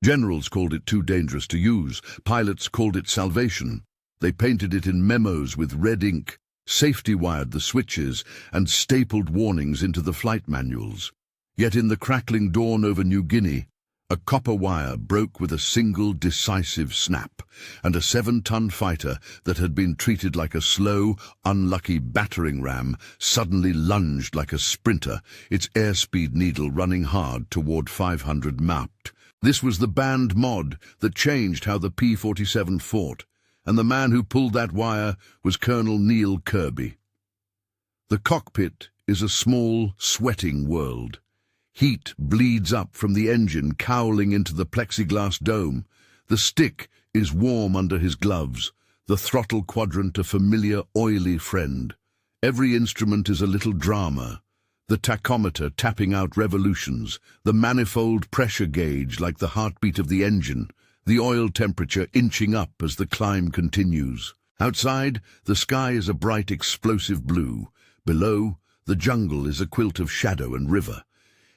Generals called it too dangerous to use. Pilots called it salvation. They painted it in memos with red ink, safety-wired the switches, and stapled warnings into the flight manuals. Yet in the crackling dawn over New Guinea, a copper wire broke with a single decisive snap, and a 7-ton fighter that had been treated like a slow, unlucky battering ram suddenly lunged like a sprinter, its airspeed needle running hard toward 500 mapped. This was the banned mod that changed how the P-47 fought, and the man who pulled that wire was Colonel Neil Kirby. The cockpit is a small, sweating world. Heat bleeds up from the engine, cowling into the plexiglass dome. The stick is warm under his gloves, the throttle quadrant a familiar, oily friend. Every instrument is a little drama. The tachometer tapping out revolutions, the manifold pressure gauge like the heartbeat of the engine, the oil temperature inching up as the climb continues. Outside, the sky is a bright, explosive blue. Below, the jungle is a quilt of shadow and river.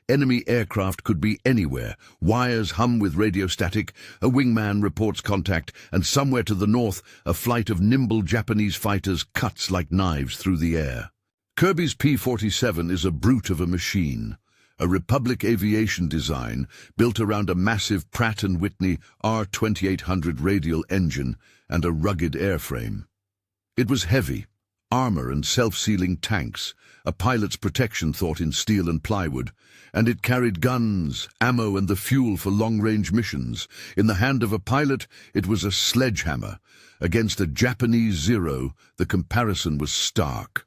Enemy aircraft could be anywhere. Wires hum with radio static, a wingman reports contact, and somewhere to the north, a flight of nimble Japanese fighters cuts like knives through the air. Kirby's P-47 is a brute of a machine, a Republic Aviation design built around a massive Pratt & Whitney R2800 radial engine and a rugged airframe. It was heavy, armor and self-sealing tanks, a pilot's protection thought in steel and plywood, and it carried guns, ammo and the fuel for long-range missions. In the hand of a pilot, it was a sledgehammer. Against a Japanese Zero, the comparison was stark.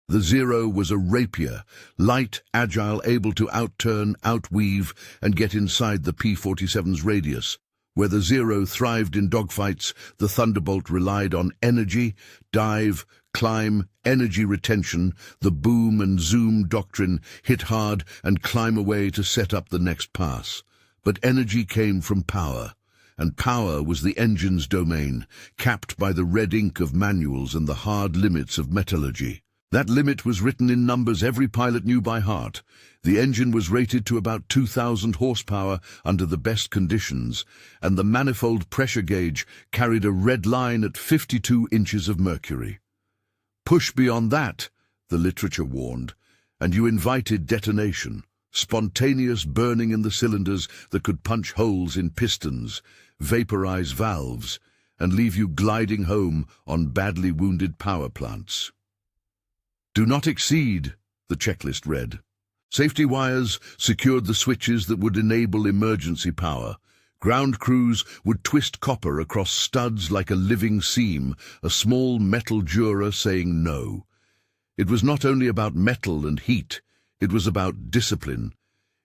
The Zero was a rapier, light, agile, able to outturn, outweave, and get inside the P-47's radius. Where the Zero thrived in dogfights, the Thunderbolt relied on energy, dive, climb, energy retention, the boom and zoom doctrine, hit hard and climb away to set up the next pass. But energy came from power, and power was the engine's domain, capped by the red ink of manuals and the hard limits of metallurgy. That limit was written in numbers every pilot knew by heart. The engine was rated to about 2,000 horsepower under the best conditions, and the manifold pressure gauge carried a red line at 52 inches of mercury. Push beyond that, the literature warned, and you invited detonation, spontaneous burning in the cylinders that could punch holes in pistons, vaporize valves, and leave you gliding home on badly wounded power plants. Do not exceed, the checklist read. Safety wires secured the switches that would enable emergency power. Ground crews would twist copper across studs like a living seam, a small metal juror saying no. It was not only about metal and heat, it was about discipline.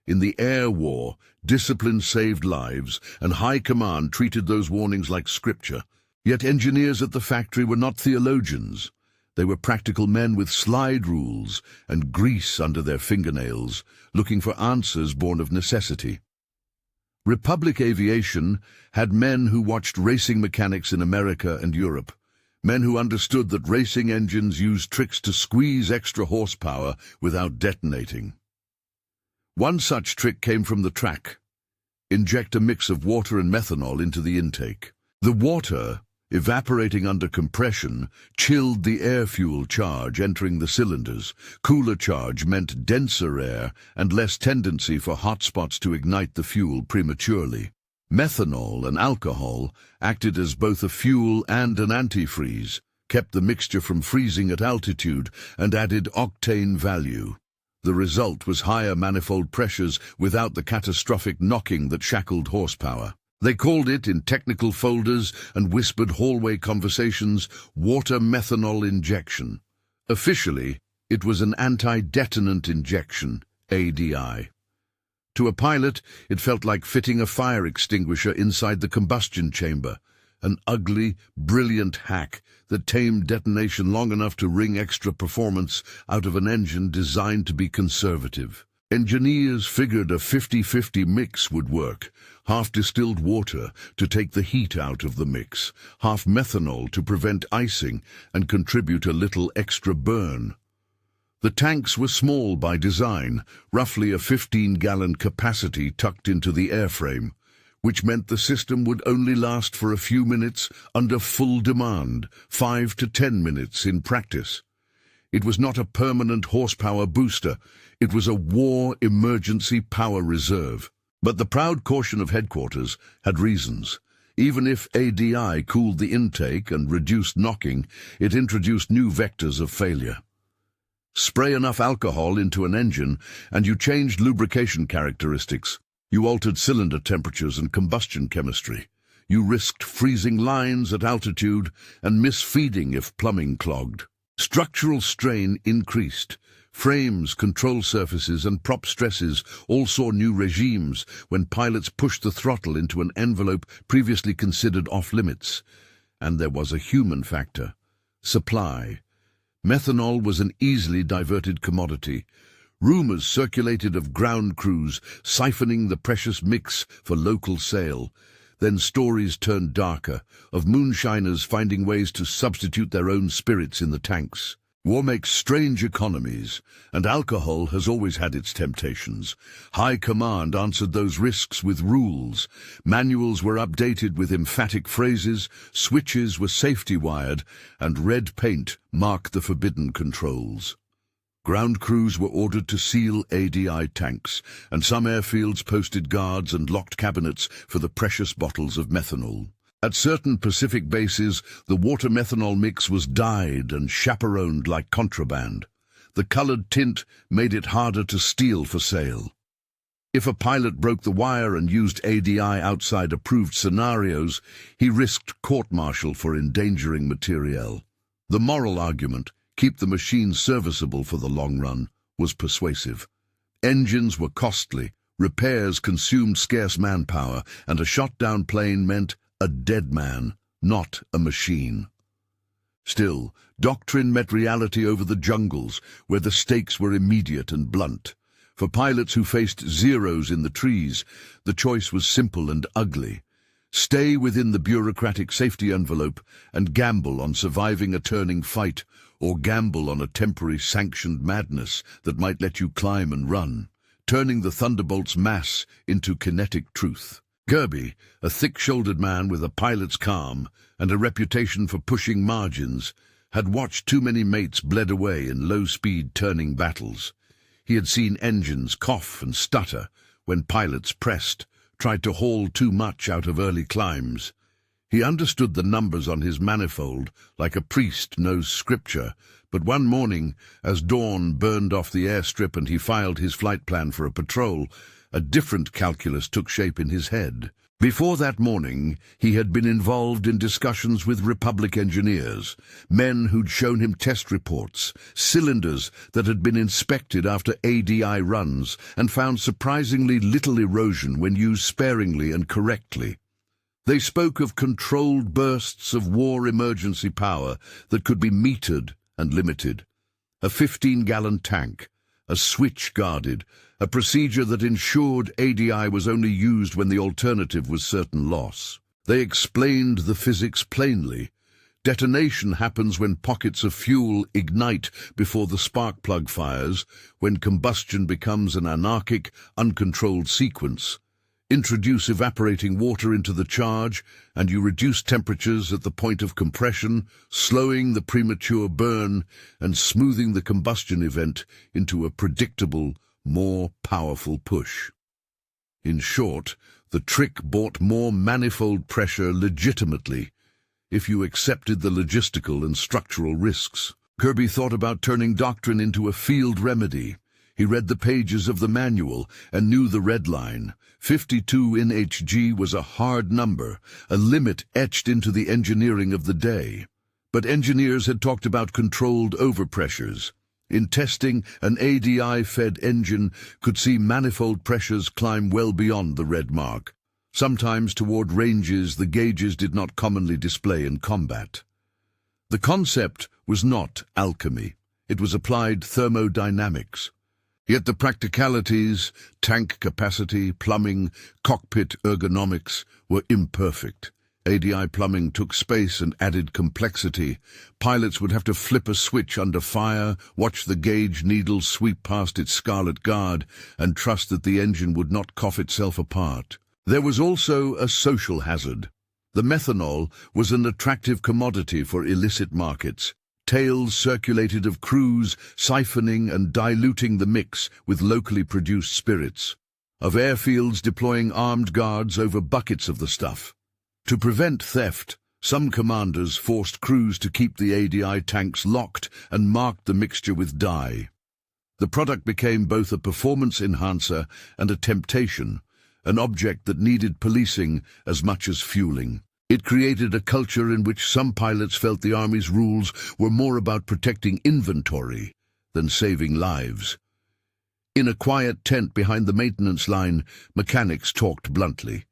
In the air war, discipline saved lives, and high command treated those warnings like scripture. Yet engineers at the factory were not theologians. They were practical men with slide rules and grease under their fingernails, looking for answers born of necessity. Republic Aviation had men who watched racing mechanics in America and Europe, men who understood that racing engines used tricks to squeeze extra horsepower without detonating. One such trick came from the track. Inject a mix of water and methanol into the intake. The water, evaporating under compression, chilled the air-fuel charge entering the cylinders. Cooler charge meant denser air and less tendency for hotspots to ignite the fuel prematurely. Methanol and alcohol acted as both a fuel and an antifreeze, kept the mixture from freezing at altitude, and added octane value. The result was higher manifold pressures without the catastrophic knocking that shackled horsepower. They called it, in technical folders and whispered hallway conversations, water methanol injection. Officially, it was an anti-detonant injection, ADI. To a pilot, it felt like fitting a fire extinguisher inside the combustion chamber, an ugly, brilliant hack that tamed detonation long enough to wring extra performance out of an engine designed to be conservative. Engineers figured a 50-50 mix would work, half distilled water to take the heat out of the mix, half methanol to prevent icing and contribute a little extra burn. The tanks were small by design, roughly a 15-gallon capacity tucked into the airframe. which meant the system would only last for a few minutes under full demand, 5 to 10 minutes in practice. It was not a permanent horsepower booster, it was a war emergency power reserve. But the proud caution of headquarters had reasons. Even if ADI cooled the intake and reduced knocking, it introduced new vectors of failure. Spray enough alcohol into an engine and you changed lubrication characteristics. You altered cylinder temperatures and combustion chemistry. You risked freezing lines at altitude and misfeeding if plumbing clogged. Structural strain increased. Frames, control surfaces, and prop stresses all saw new regimes when pilots pushed the throttle into an envelope previously considered off-limits. And there was a human factor. Supply. Methanol was an easily diverted commodity. Rumors circulated of ground crews siphoning the precious mix for local sale. Then stories turned darker, of moonshiners finding ways to substitute their own spirits in the tanks. War makes strange economies, and alcohol has always had its temptations. High command answered those risks with rules. Manuals were updated with emphatic phrases, switches were safety-wired, and red paint marked the forbidden controls. Ground crews were ordered to seal ADI tanks, and some airfields posted guards and locked cabinets for the precious bottles of methanol. At certain Pacific bases, the water methanol mix was dyed and chaperoned like contraband. The colored tint made it harder to steal for sale. If a pilot broke the wire and used ADI outside approved scenarios, he risked court-martial for endangering materiel. The moral argument, keep the machine serviceable for the long run, was persuasive. Engines were costly, repairs consumed scarce manpower, and a shot-down plane meant a dead man, not a machine. Still, doctrine met reality over the jungles, where the stakes were immediate and blunt. For pilots who faced zeros in the trees, the choice was simple and ugly. Stay within the bureaucratic safety envelope and gamble on surviving a turning fight, or gamble on a temporary sanctioned madness that might let you climb and run, turning the Thunderbolt's mass into kinetic truth. Kirby, a thick-shouldered man with a pilot's calm and a reputation for pushing margins, had watched too many mates bled away in low-speed turning battles. He had seen engines cough and stutter when pilots pressed, tried to haul too much out of early climbs. He understood the numbers on his manifold like a priest knows scripture, but one morning, as dawn burned off the airstrip and he filed his flight plan for a patrol, a different calculus took shape in his head. Before that morning, he had been involved in discussions with Republic engineers, men who'd shown him test reports, cylinders that had been inspected after ADI runs and found surprisingly little erosion when used sparingly and correctly. They spoke of controlled bursts of war emergency power that could be metered and limited. A 15-gallon tank, a switch guarded, a procedure that ensured ADI was only used when the alternative was certain loss. They explained the physics plainly. Detonation happens when pockets of fuel ignite before the spark plug fires, when combustion becomes an anarchic, uncontrolled sequence. Introduce evaporating water into the charge, and you reduce temperatures at the point of compression, slowing the premature burn and smoothing the combustion event into a predictable, more powerful push. In short, the trick bought more manifold pressure legitimately, if you accepted the logistical and structural risks. Kirby thought about turning doctrine into a field remedy. He read the pages of the manual and knew the red line. 52 NHG was a hard number, a limit etched into the engineering of the day. But engineers had talked about controlled overpressures. In testing, an ADI-fed engine could see manifold pressures climb well beyond the red mark, sometimes toward ranges the gauges did not commonly display in combat. The concept was not alchemy. It was applied thermodynamics. Yet the practicalities, tank capacity, plumbing, cockpit ergonomics, were imperfect. ADI plumbing took space and added complexity. Pilots would have to flip a switch under fire, watch the gauge needle sweep past its scarlet guard, and trust that the engine would not cough itself apart. There was also a social hazard. The methanol was an attractive commodity for illicit markets. Tales circulated of crews siphoning and diluting the mix with locally produced spirits, of airfields deploying armed guards over buckets of the stuff. To prevent theft, some commanders forced crews to keep the ADI tanks locked and marked the mixture with dye. The product became both a performance enhancer and a temptation, an object that needed policing as much as fueling. It created a culture in which some pilots felt the Army's rules were more about protecting inventory than saving lives. In a quiet tent behind the maintenance line, mechanics talked bluntly.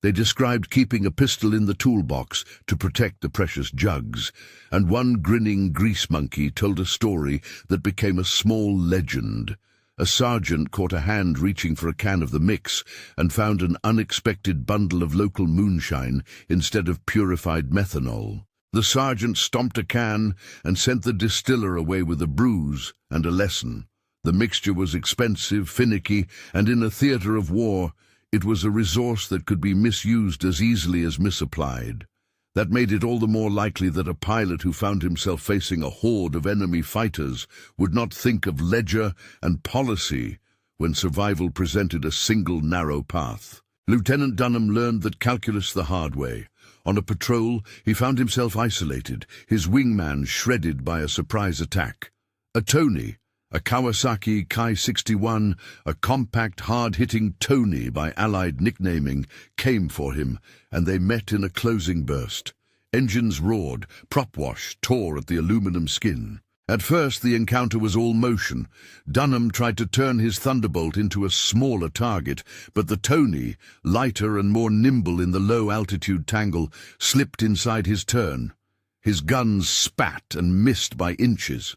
They described keeping a pistol in the toolbox to protect the precious jugs, and one grinning grease monkey told a story that became a small legend. A sergeant caught a hand reaching for a can of the mix and found an unexpected bundle of local moonshine instead of purified methanol. The sergeant stomped a can and sent the distiller away with a bruise and a lesson. The mixture was expensive, finicky, and in a theater of war, it was a resource that could be misused as easily as misapplied. That made it all the more likely that a pilot who found himself facing a horde of enemy fighters would not think of ledger and policy when survival presented a single narrow path. Lieutenant Dunham learned that calculus the hard way. On a patrol, he found himself isolated, his wingman shredded by a surprise attack. A Tony, a Kawasaki Kai-61, a compact, hard-hitting Tony by Allied nicknaming, came for him, and they met in a closing burst. Engines roared, prop wash tore at the aluminum skin. At first the encounter was all motion. Dunham tried to turn his Thunderbolt into a smaller target, but the Tony, lighter and more nimble in the low-altitude tangle, slipped inside his turn. His guns spat and missed by inches.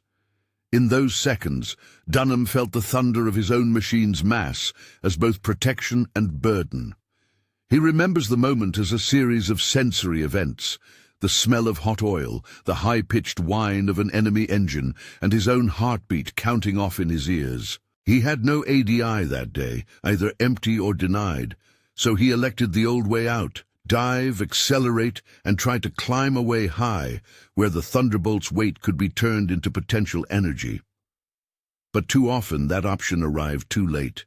In those seconds, Dunham felt the thunder of his own machine's mass as both protection and burden. He remembers the moment as a series of sensory events: the smell of hot oil, the high-pitched whine of an enemy engine, and his own heartbeat counting off in his ears. He had no ADI that day, either empty or denied, so he elected the old way out: dive, accelerate, and try to climb away high, where the Thunderbolt's weight could be turned into potential energy. But too often that option arrived too late.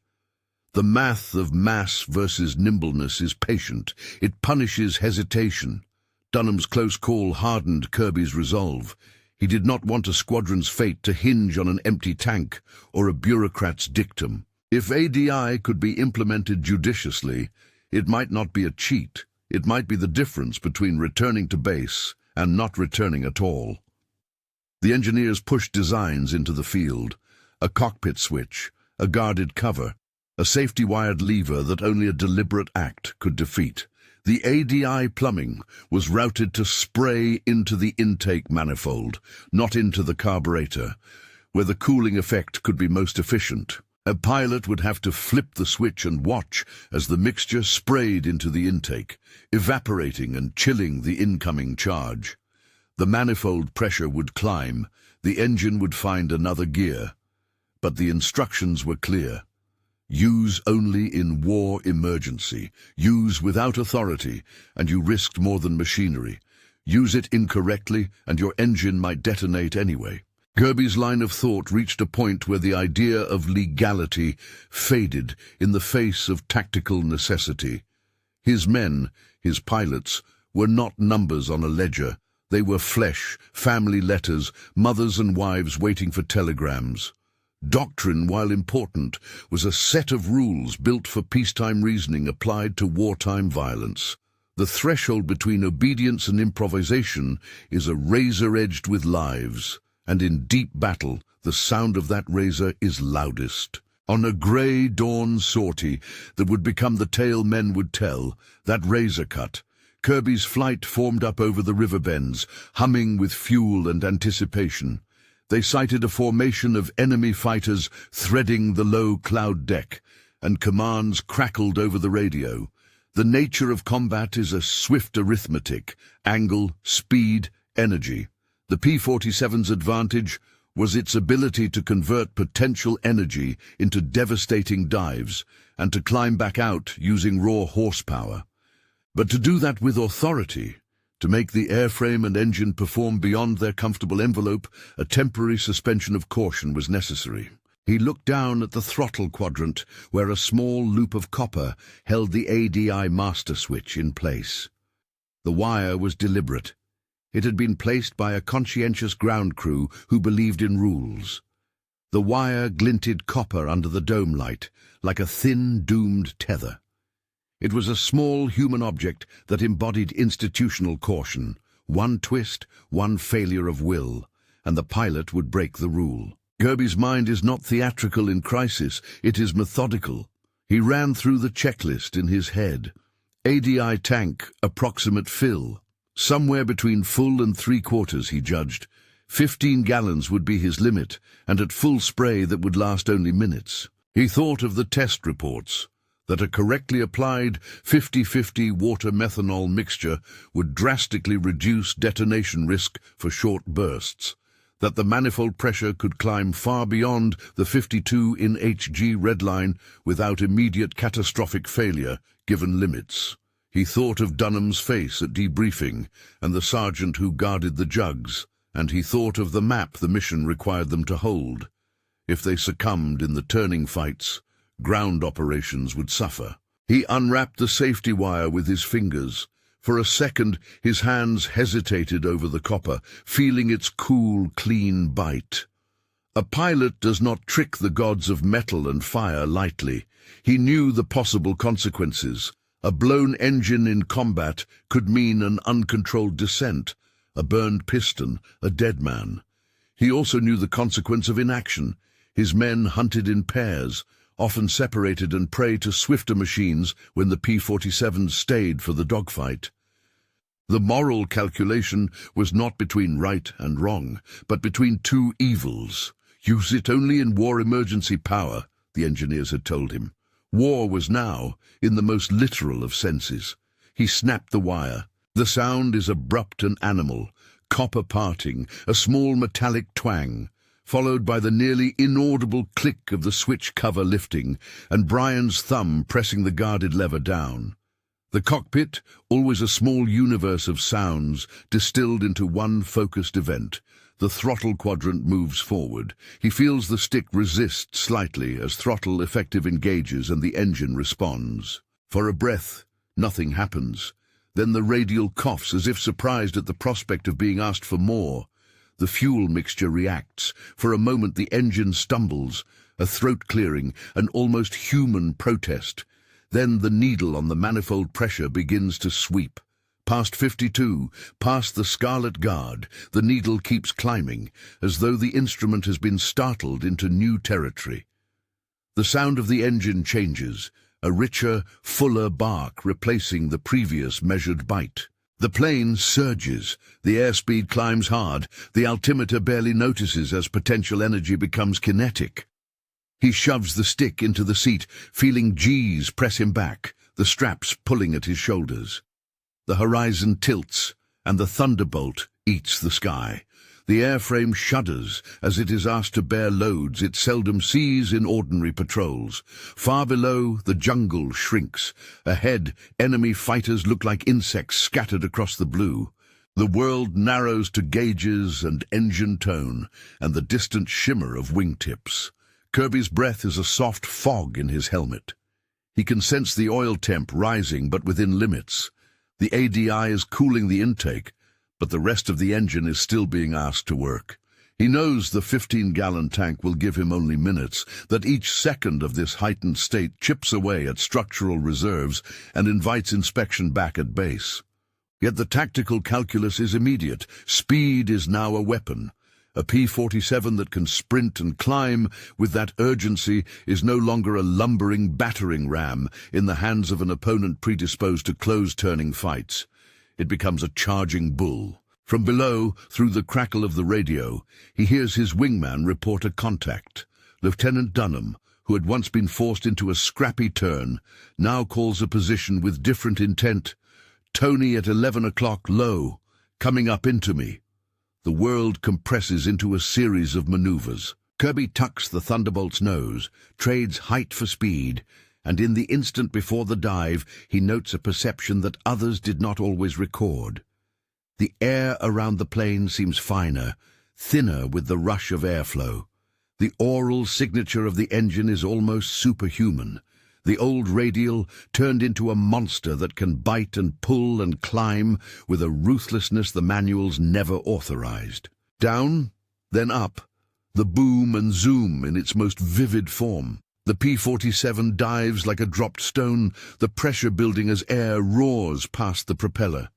The math of mass versus nimbleness is patient. It punishes hesitation. Dunham's close call hardened Kirby's resolve. He did not want a squadron's fate to hinge on an empty tank or a bureaucrat's dictum. If ADI could be implemented judiciously, it might not be a cheat. It might be the difference between returning to base and not returning at all. The engineers pushed designs into the field: a cockpit switch, a guarded cover, a safety-wired lever that only a deliberate act could defeat. The ADI plumbing was routed to spray into the intake manifold, not into the carburetor, where the cooling effect could be most efficient. A pilot would have to flip the switch and watch as the mixture sprayed into the intake, evaporating and chilling the incoming charge. The manifold pressure would climb, the engine would find another gear. But the instructions were clear. Use only in war emergency. Use without authority, and you risked more than machinery. Use it incorrectly, and your engine might detonate anyway. Kirby's line of thought reached a point where the idea of legality faded in the face of tactical necessity. His men, his pilots, were not numbers on a ledger. They were flesh, family letters, mothers and wives waiting for telegrams. Doctrine, while important, was a set of rules built for peacetime reasoning applied to wartime violence. The threshold between obedience and improvisation is a razor edged with lives. And in deep battle, the sound of that razor is loudest. On a grey dawn sortie that would become the tale men would tell, that razor cut, Kirby's flight formed up over the river bends, humming with fuel and anticipation. They sighted a formation of enemy fighters threading the low cloud deck, and commands crackled over the radio. The nature of combat is a swift arithmetic: angle, speed, energy. The P-47's advantage was its ability to convert potential energy into devastating dives and to climb back out using raw horsepower. But to do that with authority, to make the airframe and engine perform beyond their comfortable envelope, a temporary suspension of caution was necessary. He looked down at the throttle quadrant, where a small loop of copper held the ADI master switch in place. The wire was deliberate. It had been placed by a conscientious ground crew who believed in rules. The wire glinted copper under the dome light, like a thin, doomed tether. It was a small human object that embodied institutional caution. One twist, one failure of will, and the pilot would break the rule. Kirby's mind is not theatrical in crisis, it is methodical. He ran through the checklist in his head. ADI tank, approximate fill. Somewhere between full and 3/4, he judged. 15 gallons would be his limit, and at full spray that would last only minutes. He thought of the test reports, that a correctly applied 50-50 water-methanol mixture would drastically reduce detonation risk for short bursts, that the manifold pressure could climb far beyond the 52 in Hg redline without immediate catastrophic failure, given limits. He thought of Dunham's face at debriefing and the sergeant who guarded the jugs, and he thought of the map the mission required them to hold. If they succumbed in the turning fights, ground operations would suffer. He unwrapped the safety wire with his fingers. For a second, his hands hesitated over the copper, feeling its cool, clean bite. A pilot does not trick the gods of metal and fire lightly. He knew the possible consequences. A blown engine in combat could mean an uncontrolled descent, a burned piston, a dead man. He also knew the consequence of inaction. His men hunted in pairs, often separated and prey to swifter machines when the P-47s stayed for the dogfight. The moral calculation was not between right and wrong, but between two evils. Use it only in war emergency power, the engineers had told him. War was now, in the most literal of senses. He snapped the wire. The sound is abrupt and animal, copper parting, a small metallic twang, followed by the nearly inaudible click of the switch cover lifting and Brian's thumb pressing the guarded lever down. The cockpit, always a small universe of sounds, distilled into one focused event. The throttle quadrant moves forward. He feels the stick resist slightly as throttle effective engages and the engine responds. For a breath, nothing happens. Then the radial coughs as if surprised at the prospect of being asked for more. The fuel mixture reacts. For a moment the engine stumbles, a throat clearing, an almost human protest. Then the needle on the manifold pressure begins to sweep. Past 52, past the scarlet guard, the needle keeps climbing, as though the instrument has been startled into new territory. The sound of the engine changes, a richer, fuller bark replacing the previous measured bite. The plane surges, the airspeed climbs hard, the altimeter barely notices as potential energy becomes kinetic. He shoves the stick into the seat, feeling G's press him back, the straps pulling at his shoulders. The horizon tilts, and the thunderbolt eats the sky. The airframe shudders as it is asked to bear loads it seldom sees in ordinary patrols. Far below, the jungle shrinks. Ahead, enemy fighters look like insects scattered across the blue. The world narrows to gauges and engine tone, and the distant shimmer of wingtips. Kirby's breath is a soft fog in his helmet. He can sense the oil temp rising, but within limits. The ADI is cooling the intake, but the rest of the engine is still being asked to work. He knows the 15-gallon tank will give him only minutes, that each second of this heightened state chips away at structural reserves and invites inspection back at base. Yet the tactical calculus is immediate. Speed is now a weapon. A P-47 that can sprint and climb with that urgency is no longer a lumbering battering ram in the hands of an opponent predisposed to close-turning fights. It becomes a charging bull. From below, through the crackle of the radio, he hears his wingman report a contact. Lieutenant Dunham, who had once been forced into a scrappy turn, now calls a position with different intent. Tony at 11 o'clock low, coming up into me. The world compresses into a series of maneuvers. Kirby tucks the Thunderbolt's nose, trades height for speed, and in the instant before the dive, he notes a perception that others did not always record. The air around the plane seems finer, thinner with the rush of airflow. The oral signature of the engine is almost superhuman. The old radial turned into a monster that can bite and pull and climb with a ruthlessness the manuals never authorized. Down, then up, the boom and zoom in its most vivid form. The P-47 dives like a dropped stone, the pressure building as air roars past the propeller.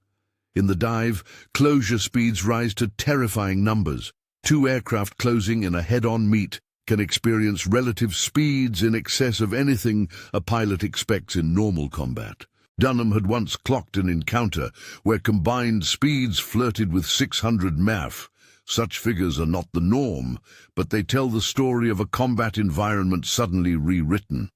In the dive, closure speeds rise to terrifying numbers. Two aircraft closing in a head-on meet can experience relative speeds in excess of anything a pilot expects in normal combat. Dunham had once clocked an encounter where combined speeds flirted with 600 mph. Such figures are not the norm, but they tell the story of a combat environment suddenly rewritten.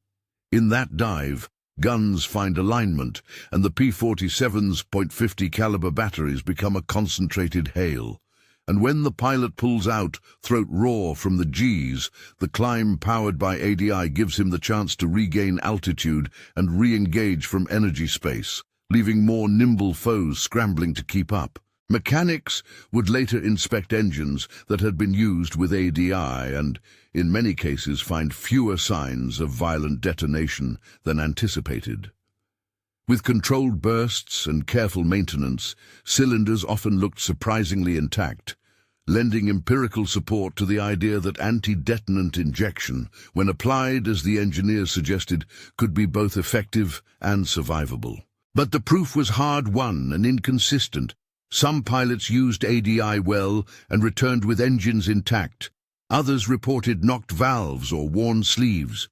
In that dive, guns find alignment, and the P-47's .50 caliber batteries become a concentrated hail. And when the pilot pulls out, throat raw from the Gs, the climb powered by ADI gives him the chance to regain altitude and re-engage from energy space, leaving more nimble foes scrambling to keep up. Mechanics would later inspect engines that had been used with ADI and, in many cases, find fewer signs of violent detonation than anticipated. With controlled bursts and careful maintenance, cylinders often looked surprisingly intact, lending empirical support to the idea that anti-detonant injection, when applied as the engineers suggested, could be both effective and survivable. But the proof was hard-won and inconsistent. Some pilots used ADI well and returned with engines intact. Others reported knocked valves or worn sleeves.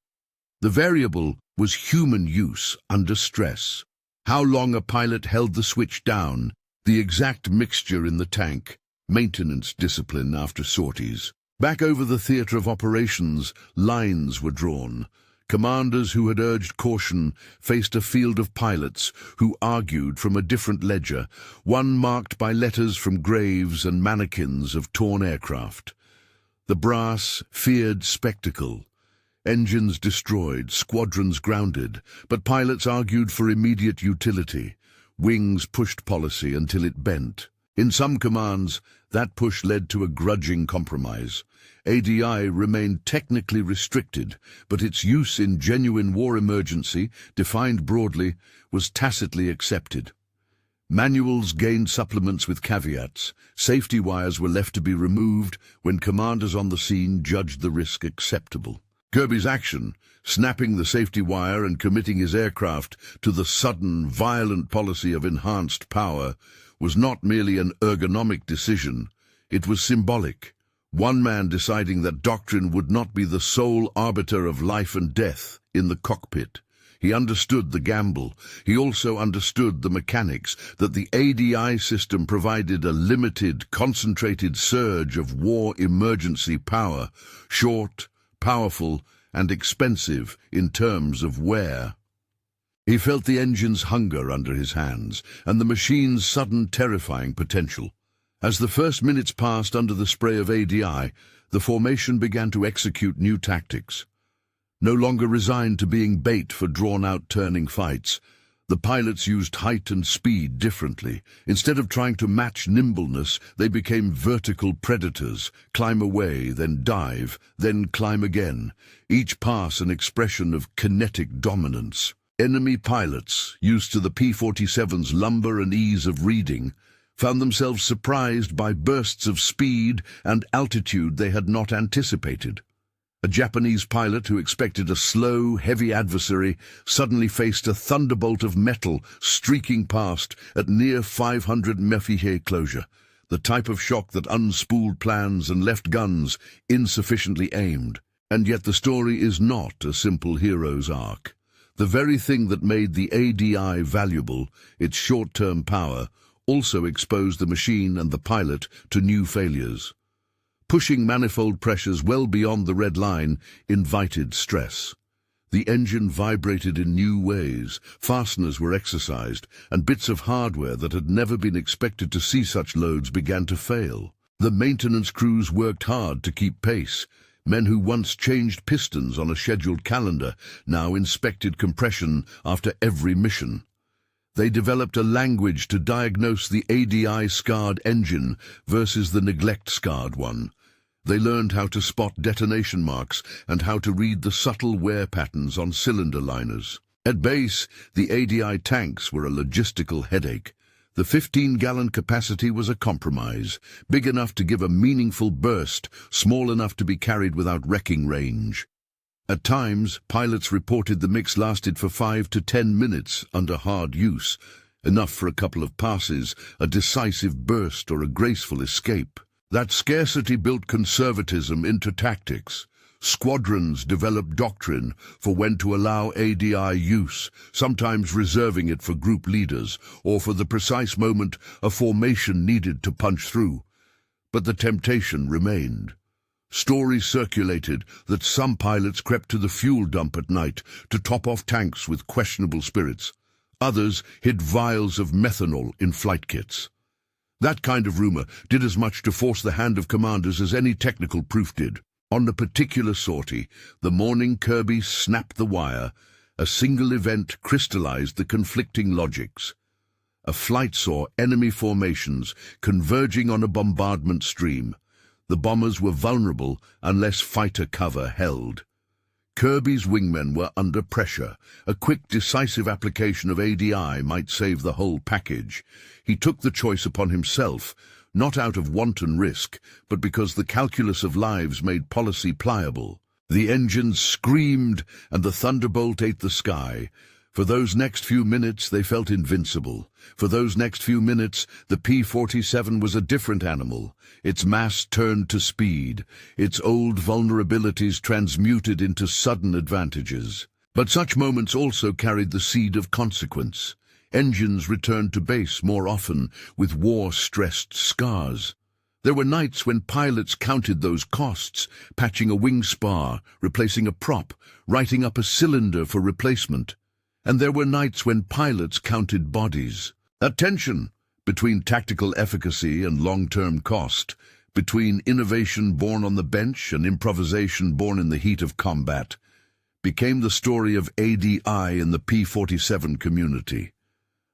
The variable was human use under stress. How long a pilot held the switch down, the exact mixture in the tank, maintenance discipline after sorties. Back over the theatre of operations, lines were drawn. Commanders who had urged caution faced a field of pilots who argued from a different ledger, one marked by letters from graves and mannequins of torn aircraft. The brass feared spectacle. Engines destroyed, squadrons grounded, but pilots argued for immediate utility. Wings pushed policy until it bent. In some commands, that push led to a grudging compromise. ADI remained technically restricted, but its use in genuine war emergency, defined broadly, was tacitly accepted. Manuals gained supplements with caveats. Safety wires were left to be removed when commanders on the scene judged the risk acceptable. Kirby's action, snapping the safety wire and committing his aircraft to the sudden, violent policy of enhanced power, was not merely an ergonomic decision, it was symbolic. One man deciding that doctrine would not be the sole arbiter of life and death in the cockpit. He understood the gamble. He also understood the mechanics, that the ADI system provided a limited, concentrated surge of war emergency power, short, powerful, and expensive in terms of wear. He felt the engine's hunger under his hands, and the machine's sudden terrifying potential. As the first minutes passed under the spray of ADI, the formation began to execute new tactics. No longer resigned to being bait for drawn-out turning fights, the pilots used height and speed differently. Instead of trying to match nimbleness, they became vertical predators, climb away, then dive, then climb again, each pass an expression of kinetic dominance. Enemy pilots, used to the P-47's lumber and ease of reading, found themselves surprised by bursts of speed and altitude they had not anticipated. A Japanese pilot who expected a slow, heavy adversary suddenly faced a thunderbolt of metal streaking past at near 500 MPH closure, the type of shock that unspooled plans and left guns insufficiently aimed. And yet the story is not a simple hero's arc. The very thing that made the ADI valuable, its short-term power, also exposed the machine and the pilot to new failures. Pushing manifold pressures well beyond the red line invited stress. The engine vibrated in new ways, fasteners were exercised, and bits of hardware that had never been expected to see such loads began to fail. The maintenance crews worked hard to keep pace. Men who once changed pistons on a scheduled calendar now inspected compression after every mission. They developed a language to diagnose the ADI-scarred engine versus the neglect-scarred one. They learned how to spot detonation marks and how to read the subtle wear patterns on cylinder liners. At base, the ADI tanks were a logistical headache. The 15-gallon capacity was a compromise, big enough to give a meaningful burst, small enough to be carried without wrecking range. At times, pilots reported the mix lasted for 5 to 10 minutes under hard use, enough for a couple of passes, a decisive burst or a graceful escape. That scarcity built conservatism into tactics. Squadrons developed doctrine for when to allow ADI use, sometimes reserving it for group leaders or for the precise moment a formation needed to punch through. But the temptation remained. Stories circulated that some pilots crept to the fuel dump at night to top off tanks with questionable spirits. Others hid vials of methanol in flight kits. That kind of rumor did as much to force the hand of commanders as any technical proof did. On a particular sortie, the morning Kirby snapped the wire, a single event crystallized the conflicting logics. A flight saw enemy formations converging on a bombardment stream. The bombers were vulnerable unless fighter cover held. Kirby's wingmen were under pressure. A quick, decisive application of ADI might save the whole package. He took the choice upon himself, not out of wanton risk, but because the calculus of lives made policy pliable. The engines screamed, and the thunderbolt ate the sky. For those next few minutes, they felt invincible. For those next few minutes, the P-47 was a different animal. Its mass turned to speed, its old vulnerabilities transmuted into sudden advantages. But such moments also carried the seed of consequence. Engines returned to base more often, with war-stressed scars. There were nights when pilots counted those costs, patching a wing spar, replacing a prop, writing up a cylinder for replacement. And there were nights when pilots counted bodies. A tension between tactical efficacy and long-term cost, between innovation born on the bench and improvisation born in the heat of combat, became the story of ADI in the P-47 community.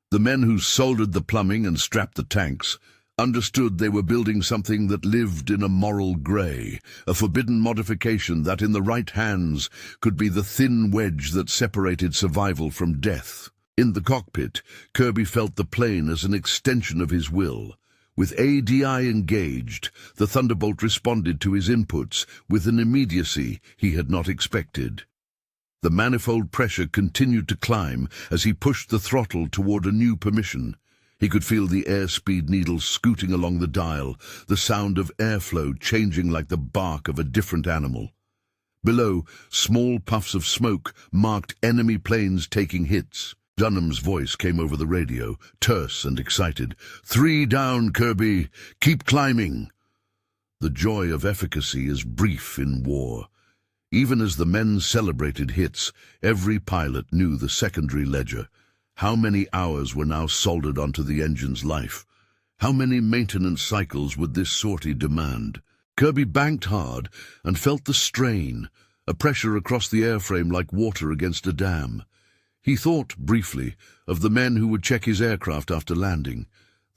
The men who soldered the plumbing and strapped the tanks understood they were building something that lived in a moral grey, a forbidden modification that in the right hands could be the thin wedge that separated survival from death. In the cockpit, Kirby felt the plane as an extension of his will. With ADI engaged, the Thunderbolt responded to his inputs with an immediacy he had not expected. The manifold pressure continued to climb as he pushed the throttle toward a new permission. He could feel the airspeed needle scooting along the dial, the sound of airflow changing like the bark of a different animal. Below, small puffs of smoke marked enemy planes taking hits. Dunham's voice came over the radio, terse and excited. 3 down, Kirby. Keep climbing. The joy of efficacy is brief in war. Even as the men celebrated hits, every pilot knew the secondary ledger. How many hours were now soldered onto the engine's life? How many maintenance cycles would this sortie demand? Kirby banked hard and felt the strain, a pressure across the airframe like water against a dam. He thought, briefly, of the men who would check his aircraft after landing,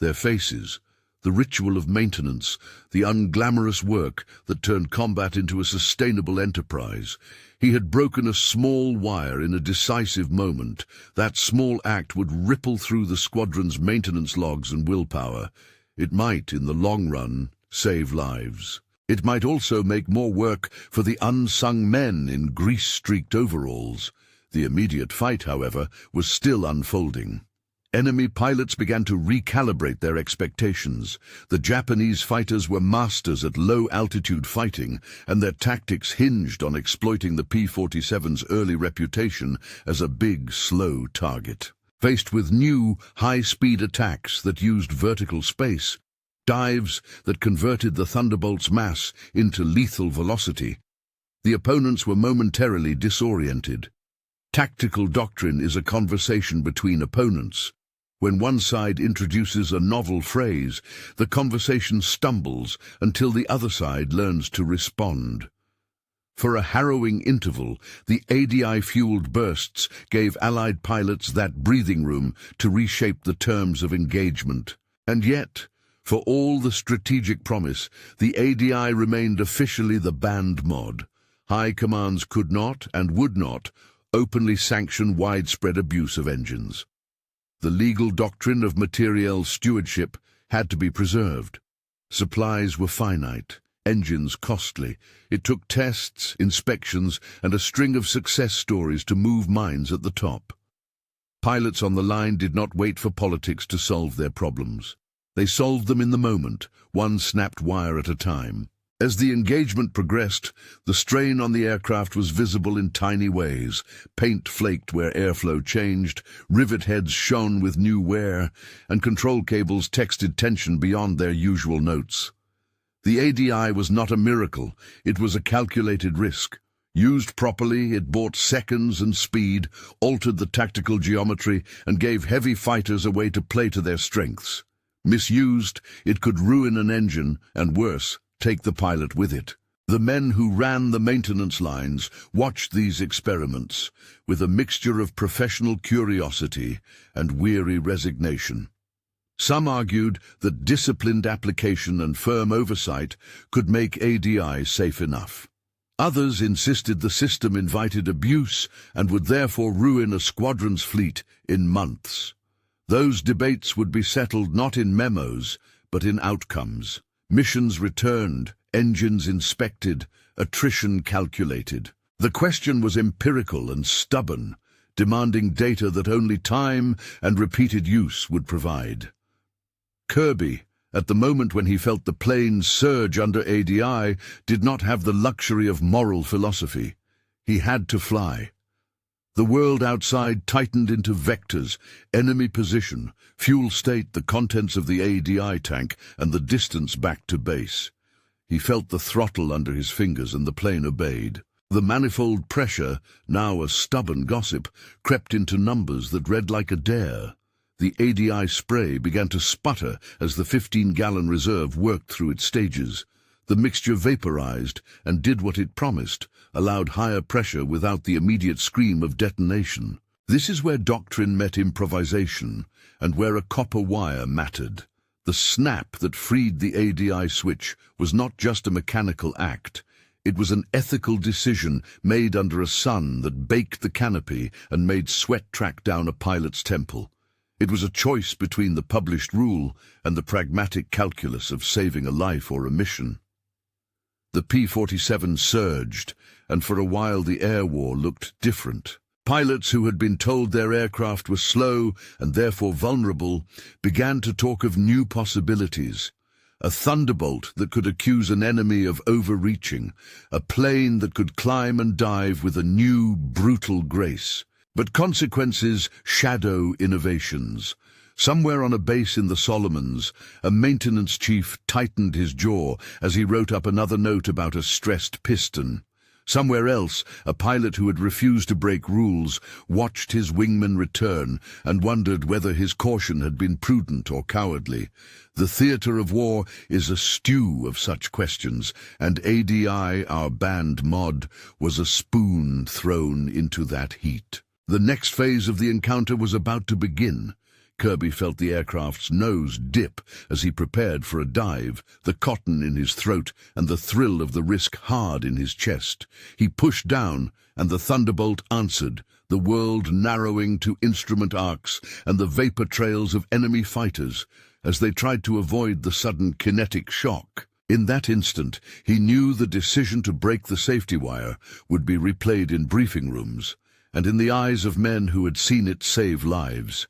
their faces, the ritual of maintenance, the unglamorous work that turned combat into a sustainable enterprise. He had broken a small wire in a decisive moment. That small act would ripple through the squadron's maintenance logs and willpower. It might, in the long run, save lives. It might also make more work for the unsung men in grease-streaked overalls. The immediate fight, however, was still unfolding. Enemy pilots began to recalibrate their expectations. The Japanese fighters were masters at low-altitude fighting, and their tactics hinged on exploiting the P-47's early reputation as a big, slow target. Faced with new, high-speed attacks that used vertical space, dives that converted the Thunderbolt's mass into lethal velocity, the opponents were momentarily disoriented. Tactical doctrine is a conversation between opponents. When one side introduces a novel phrase, the conversation stumbles until the other side learns to respond. For a harrowing interval, the ADI-fueled bursts gave Allied pilots that breathing room to reshape the terms of engagement. And yet, for all the strategic promise, the ADI remained officially the banned mod. High commands could not and would not openly sanction widespread abuse of engines. The legal doctrine of materiel stewardship had to be preserved. Supplies were finite, engines costly. It took tests, inspections, and a string of success stories to move minds at the top. Pilots on the line did not wait for politics to solve their problems. They solved them in the moment, one snapped wire at a time. As the engagement progressed, the strain on the aircraft was visible in tiny ways. Paint flaked where airflow changed, rivet heads shone with new wear, and control cables texted tension beyond their usual notes. The ADI was not a miracle, it was a calculated risk. Used properly, it bought seconds and speed, altered the tactical geometry, and gave heavy fighters a way to play to their strengths. Misused, it could ruin an engine, and worse, take the pilot with it. The men who ran the maintenance lines watched these experiments with a mixture of professional curiosity and weary resignation. Some argued that disciplined application and firm oversight could make ADI safe enough. Others insisted the system invited abuse and would therefore ruin a squadron's fleet in months. Those debates would be settled not in memos, but in outcomes. Missions returned, engines inspected, attrition calculated. The question was empirical and stubborn, demanding data that only time and repeated use would provide. Kirby, at the moment when he felt the planes surge under ADI, did not have the luxury of moral philosophy. He had to fly. The world outside tightened into vectors, enemy position, fuel state, the contents of the ADI tank, and the distance back to base. He felt the throttle under his fingers and the plane obeyed. The manifold pressure, now a stubborn gossip, crept into numbers that read like a dare. The ADI spray began to sputter as the 15-gallon reserve worked through its stages. The mixture vaporized and did what it promised, allowed higher pressure without the immediate scream of detonation. This is where doctrine met improvisation, and where a copper wire mattered. The snap that freed the ADI switch was not just a mechanical act. It was an ethical decision made under a sun that baked the canopy and made sweat track down a pilot's temple. It was a choice between the published rule and the pragmatic calculus of saving a life or a mission. The P-47 surged, and for a while the air war looked different. Pilots who had been told their aircraft were slow and therefore vulnerable began to talk of new possibilities. A thunderbolt that could accuse an enemy of overreaching, a plane that could climb and dive with a new, brutal grace. But consequences shadow innovations. Somewhere on a base in the Solomons, a maintenance chief tightened his jaw as he wrote up another note about a stressed piston. Somewhere else, a pilot who had refused to break rules watched his wingman return and wondered whether his caution had been prudent or cowardly. The theater of war is a stew of such questions, and ADI, our banned mod, was a spoon thrown into that heat. The next phase of the encounter was about to begin. Kirby felt the aircraft's nose dip as he prepared for a dive, the cotton in his throat and the thrill of the risk hard in his chest. He pushed down, and the thunderbolt answered, the world narrowing to instrument arcs and the vapor trails of enemy fighters as they tried to avoid the sudden kinetic shock. In that instant, he knew the decision to break the safety wire would be replayed in briefing rooms, and in the eyes of men who had seen it save lives.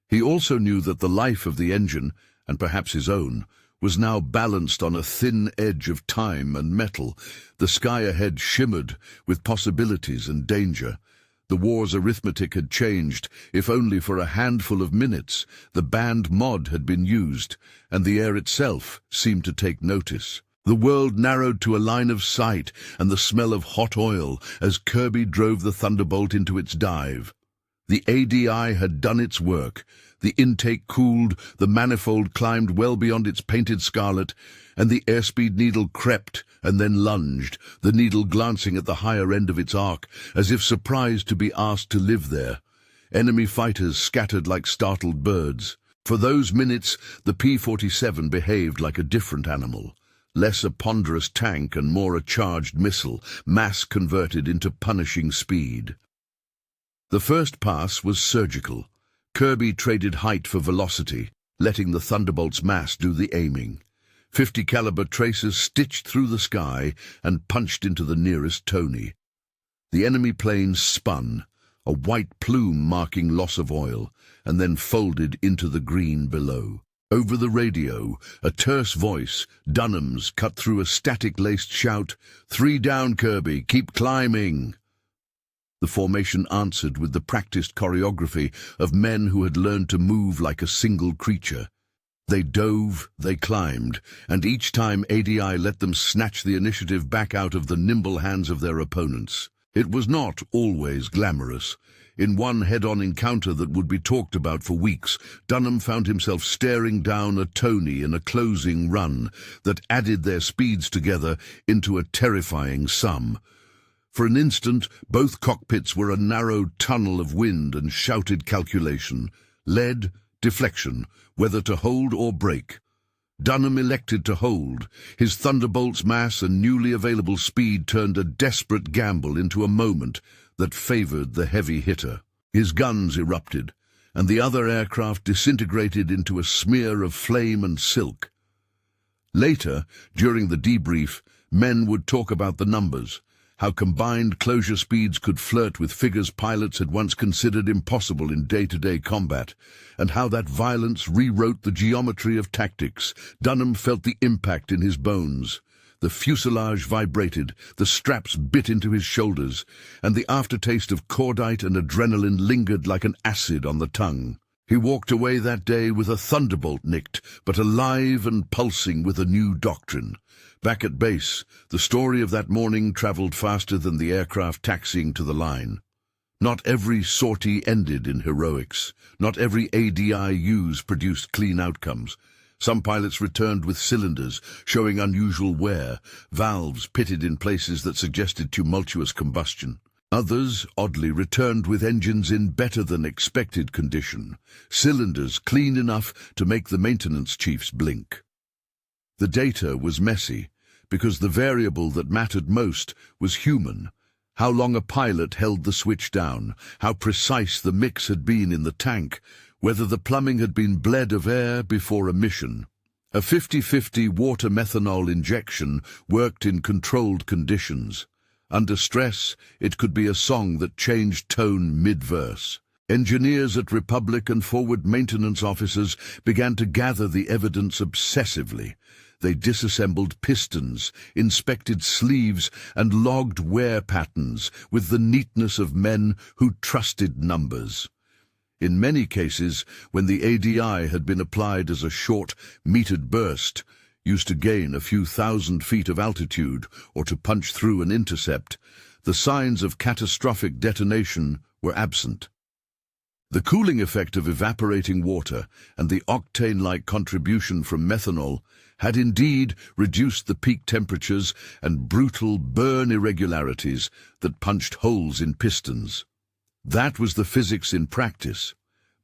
He also knew that the life of the engine, and perhaps his own, was now balanced on a thin edge of time and metal. The sky ahead shimmered with possibilities and danger. The war's arithmetic had changed, if only for a handful of minutes. The banned mod had been used, and the air itself seemed to take notice. The world narrowed to a line of sight and the smell of hot oil as Kirby drove the Thunderbolt into its dive. The ADI had done its work. The intake cooled, the manifold climbed well beyond its painted scarlet, and the airspeed needle crept and then lunged, the needle glancing at the higher end of its arc, as if surprised to be asked to live there. Enemy fighters scattered like startled birds. For those minutes, the P-47 behaved like a different animal. Less a ponderous tank and more a charged missile, mass converted into punishing speed. The first pass was surgical. Kirby traded height for velocity, letting the Thunderbolt's mass do the aiming. 50 caliber tracers stitched through the sky and punched into the nearest Tony. The enemy plane spun, a white plume marking loss of oil, and then folded into the green below. Over the radio, a terse voice, Dunham's, cut through a static-laced shout, "3 down, Kirby, keep climbing!" The formation answered with the practiced choreography of men who had learned to move like a single creature. They dove, they climbed, and each time ADI let them snatch the initiative back out of the nimble hands of their opponents. It was not always glamorous. In one head-on encounter that would be talked about for weeks, Dunham found himself staring down a Tony in a closing run that added their speeds together into a terrifying sum. For an instant, both cockpits were a narrow tunnel of wind and shouted calculation, lead, deflection, whether to hold or brake. Dunham elected to hold. His Thunderbolt's mass and newly available speed turned a desperate gamble into a moment that favored the heavy hitter. His guns erupted, and the other aircraft disintegrated into a smear of flame and silk. Later, during the debrief, men would talk about the numbers, how combined closure speeds could flirt with figures pilots had once considered impossible in day-to-day combat, and how that violence rewrote the geometry of tactics. Dunham felt the impact in his bones. The fuselage vibrated, the straps bit into his shoulders, and the aftertaste of cordite and adrenaline lingered like an acid on the tongue. He walked away that day with a thunderbolt nicked, but alive and pulsing with a new doctrine. Back at base, the story of that morning traveled faster than the aircraft taxiing to the line. Not every sortie ended in heroics. Not every ADI use produced clean outcomes. Some pilots returned with cylinders, showing unusual wear, valves pitted in places that suggested tumultuous combustion. Others, oddly, returned with engines in better-than-expected condition, cylinders clean enough to make the maintenance chiefs blink. The data was messy, because the variable that mattered most was human. How long a pilot held the switch down, how precise the mix had been in the tank, whether the plumbing had been bled of air before a mission. A 50-50 water-methanol injection worked in controlled conditions. Under stress, it could be a song that changed tone mid-verse. Engineers at Republic and forward maintenance officers began to gather the evidence obsessively. They disassembled pistons, inspected sleeves, and logged wear patterns with the neatness of men who trusted numbers. In many cases, when the ADI had been applied as a short, metered burst, used to gain a few thousand feet of altitude or to punch through an intercept, the signs of catastrophic detonation were absent. The cooling effect of evaporating water and the octane-like contribution from methanol had indeed reduced the peak temperatures and brutal burn irregularities that punched holes in pistons. That was the physics in practice.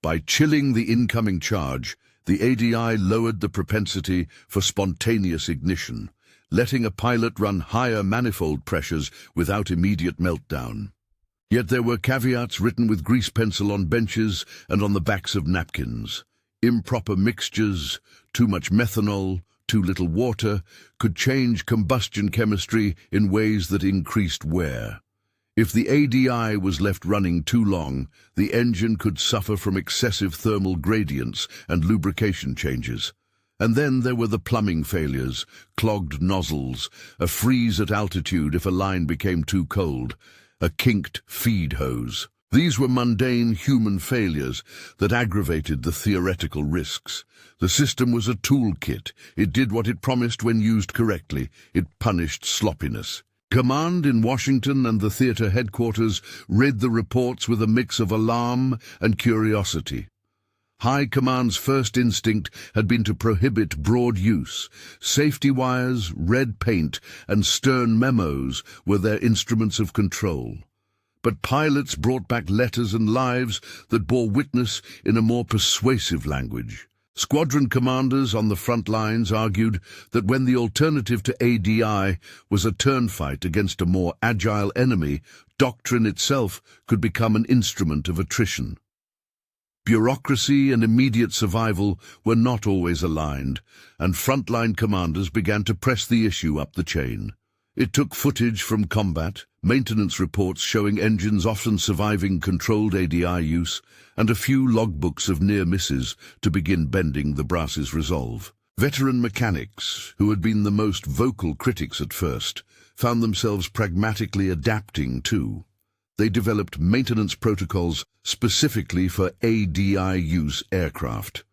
By chilling the incoming charge, the ADI lowered the propensity for spontaneous ignition, letting a pilot run higher manifold pressures without immediate meltdown. Yet there were caveats written with grease pencil on benches and on the backs of napkins. Improper mixtures, too much methanol, too little water, could change combustion chemistry in ways that increased wear. If the ADI was left running too long, the engine could suffer from excessive thermal gradients and lubrication changes. And then there were the plumbing failures, clogged nozzles, a freeze at altitude if a line became too cold, a kinked feed hose. These were mundane human failures that aggravated the theoretical risks. The system was a toolkit. It did what it promised when used correctly. It punished sloppiness. Command in Washington and the theater headquarters read the reports with a mix of alarm and curiosity. High Command's first instinct had been to prohibit broad use. Safety wires, red paint, and stern memos were their instruments of control. But pilots brought back letters and lives that bore witness in a more persuasive language. Squadron commanders on the front lines argued that when the alternative to ADI was a turn fight against a more agile enemy, doctrine itself could become an instrument of attrition. Bureaucracy and immediate survival were not always aligned, and frontline commanders began to press the issue up the chain. It took footage from combat, maintenance reports showing engines often surviving controlled ADI use, and a few logbooks of near misses to begin bending the brass's resolve. Veteran mechanics, who had been the most vocal critics at first, found themselves pragmatically adapting too. They developed maintenance protocols specifically for ADI use aircraft.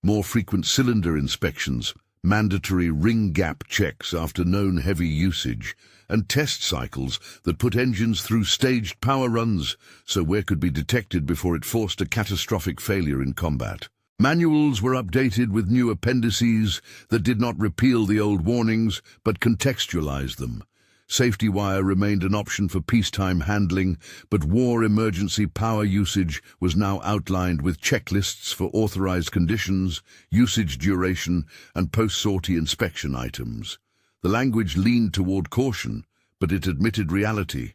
More frequent cylinder inspections, mandatory ring gap checks after known heavy usage, and test cycles that put engines through staged power runs so wear could be detected before it forced a catastrophic failure in combat. Manuals were updated with new appendices that did not repeal the old warnings but contextualized them. Safety wire remained an option for peacetime handling, but war emergency power usage was now outlined with checklists for authorized conditions, usage duration, and post-sortie inspection items. The language leaned toward caution, but it admitted reality.